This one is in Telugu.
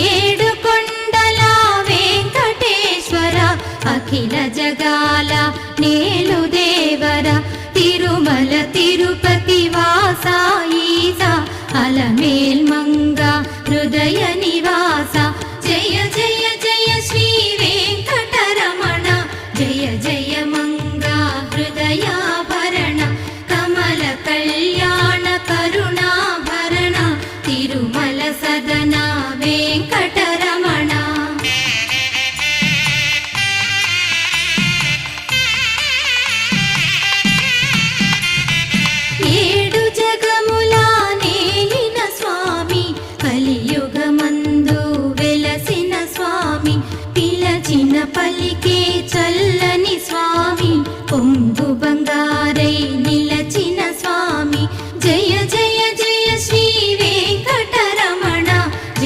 ఏడు కొండల వెంకటేశ్వర అఖిల జగాల నేలు దేవర తిరుమల తిరుపతి వాస ఈసా అలమేల్ మంగ హృదయ నివాస జయ జయ జయ శ్రీ వెంకటరమణ జయ జయ మంగ హృదయాభరణ కమల కళ్యాణ కరుణాభరణ తిరుమల సదన వెంకట